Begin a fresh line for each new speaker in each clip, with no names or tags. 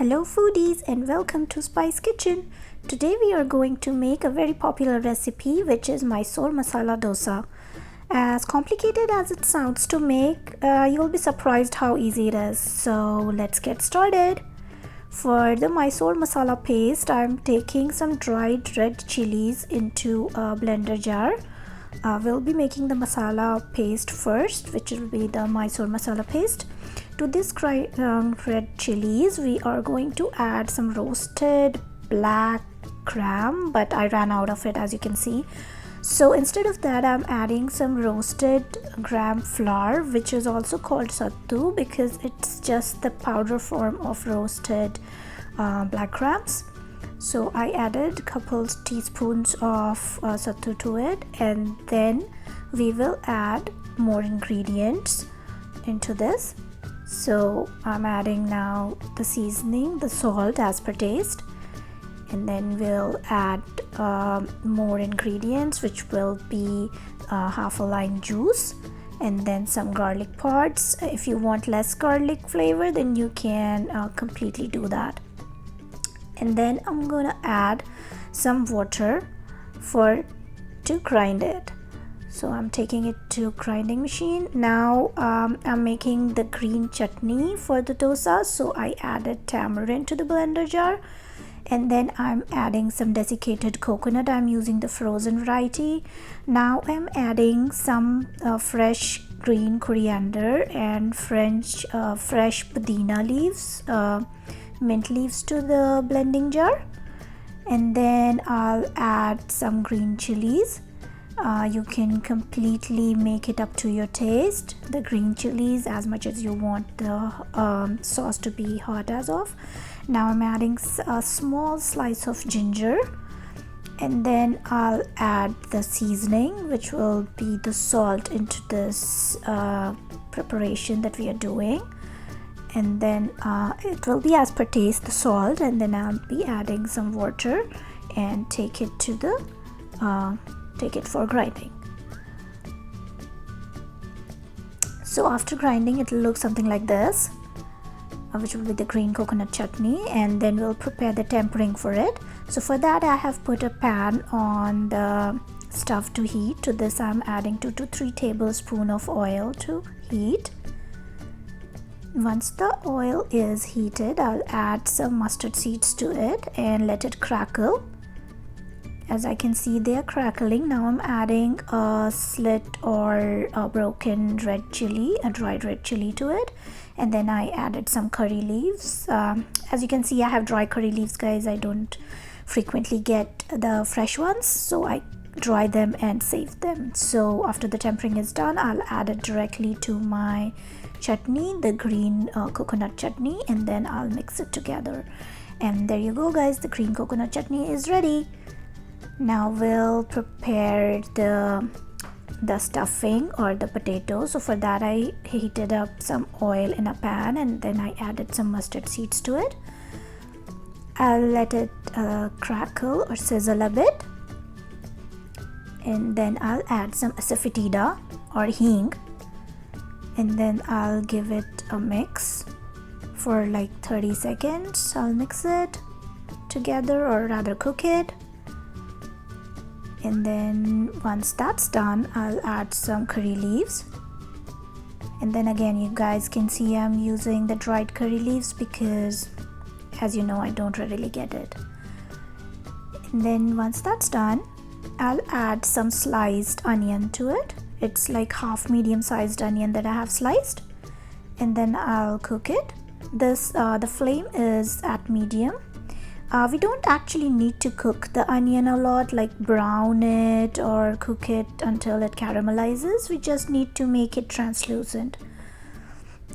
Hello foodies and welcome to Spice Kitchen. Today we are going to make a very popular recipe which is Mysore Masala Dosa. As complicated as it sounds to make, you'll be surprised how easy it is. So let's get started. For the Mysore Masala paste, I'm taking some dried red chilies into a blender jar. We'll be making the masala paste first, which will be the Mysore Masala paste. To this red chilies, we are going to add some roasted black gram, but I ran out of it, as you can see. So instead of that, I'm adding some roasted gram flour, which is also called sattu because it's just the powder form of roasted black grams. So I added a couple teaspoons of sattu to it, and then we will add more ingredients into this. So I'm adding now the seasoning, the salt as per taste, and then we'll add more ingredients, which will be half a lime juice and then some garlic pods. If you want less garlic flavor, then you can completely do that. And then I'm gonna add some water to grind it. So I'm taking it to grinding machine. Now I'm making the green chutney for the dosa, so I added tamarind to the blender jar, and then I'm adding some desiccated coconut. I'm using the frozen variety. Now I'm adding some fresh green coriander and fresh pudeena leaves, mint leaves to the blending jar, and then I'll add some green chilies. You can completely make it up to your taste, the green chilies, as much as you want the sauce to be hot as of. Now I'm adding a small slice of ginger, and then I'll add the seasoning, which will be the salt, into this preparation that we are doing. And then it will be as per taste, the salt, and then I'll be adding some water and take it for grinding. So after grinding, it will look something like this, which will be the green coconut chutney, and then we'll prepare the tempering for it. So for that, I have put a pan on the stove to heat. To this, I'm adding 2 to 3 tablespoons of oil to heat. Once the oil is heated, I'll add some mustard seeds to it and let it crackle. As I can see, they are crackling. Now I'm adding a slit or a broken red chili, a dried red chili to it, and then I added some curry leaves. As you can see, I have dry curry leaves, guys. I don't frequently get the fresh ones, so I dry them and save them. So after the tempering is done, I'll add it directly to my chutney, the green coconut chutney, and then I'll mix it together. And there you go, guys, the green coconut chutney is ready. Now we'll prepare the stuffing or the potatoes. So for that, I heated up some oil in a pan, and then I added some mustard seeds to it. I'll let it crackle or sizzle a bit, and then I'll add some asafoetida or hing, and then I'll give it a mix for like 30 seconds. I'll mix it together, or rather cook it. And then once that's done, I'll add some curry leaves. And then again, you guys can see I'm using the dried curry leaves because, as you know, I don't really get it. And then once that's done, I'll add some sliced onion to it. It's like half medium sized onion that I have sliced, and then I'll cook it. The flame is at medium. We don't actually need to cook the onion a lot, like brown it or cook it until it caramelizes. We just need to make it translucent.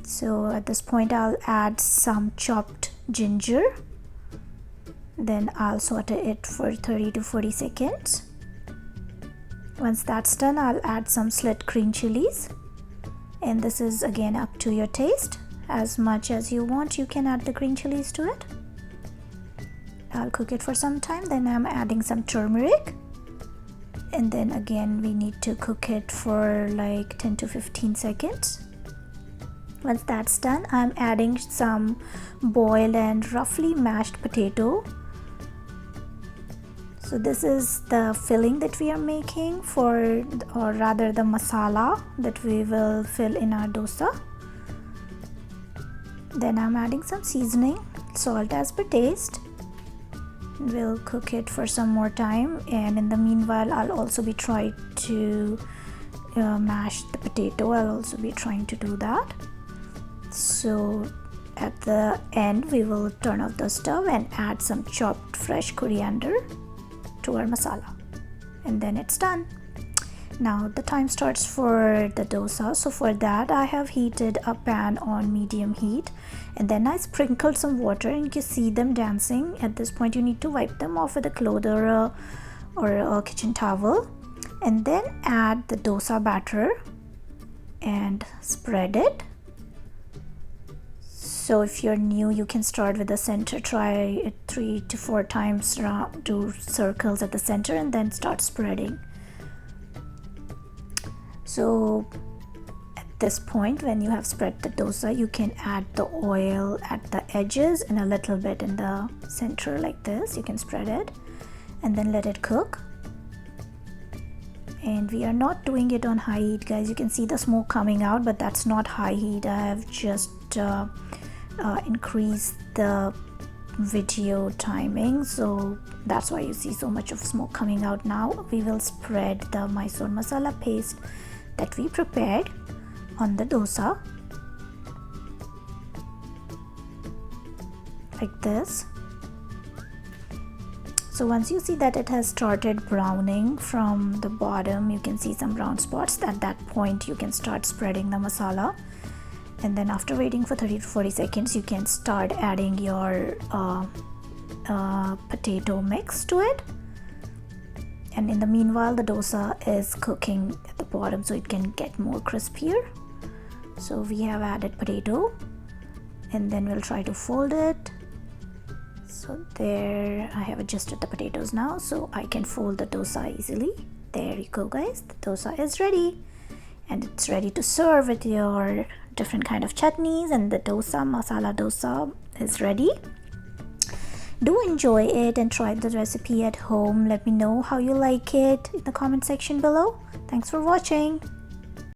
So at this point, I'll add some chopped ginger. Then I'll saute it for 30 to 40 seconds. Once that's done, I'll add some slit green chilies. And this is again up to your taste. As much as you want, you can add the green chilies to it. I'll cook it for some time. Then I'm adding some turmeric, and then again we need to cook it for like 10 to 15 seconds. Once that's done, I'm adding some boiled and roughly mashed potato. So this is the filling that we are making for, or rather the masala that we will fill in our dosa. Then I'm adding some seasoning, salt as per taste. We'll cook it for some more time, and in the meanwhile I'll also be trying to mash the potato. I'll also be trying to do that. So at the end we will turn off the stove and add some chopped fresh coriander to our masala, and then it's done. Now the time starts for the dosa. So for that I have heated a pan on medium heat, and then I sprinkled some water, and you can see them dancing. At this point you need to wipe them off with a cloth or a kitchen towel, and then add the dosa batter and spread it. So if you're new, you can start with the center, try it 3 to 4 times, do circles at the center, and then start spreading. So at this point, when you have spread the dosa, you can add the oil at the edges and a little bit in the center like this. You can spread it and then let it cook. And we are not doing it on high heat, guys. You can see the smoke coming out, but that's not high heat. I have just increase the video timing, so that's why you see so much of smoke coming out. Now we will spread the Mysore masala paste that we prepared on the dosa like this. So once you see that it has started browning from the bottom, you can see some brown spots. At that point you can start spreading the masala, and then after waiting for 30 to 40 seconds you can start adding your potato mix to it. And in the meanwhile the dosa is cooking at the bottom, so it can get more crispier. So we have added potato, and then we'll try to fold it. So there, I have adjusted the potatoes now, so I can fold the dosa easily. There you go, guys, the dosa is ready, and it's ready to serve with your different kind of chutneys, and the dosa, masala dosa, is ready. Do enjoy it and try the recipe at home. Let me know how you like it in the comment section below. Thanks for watching.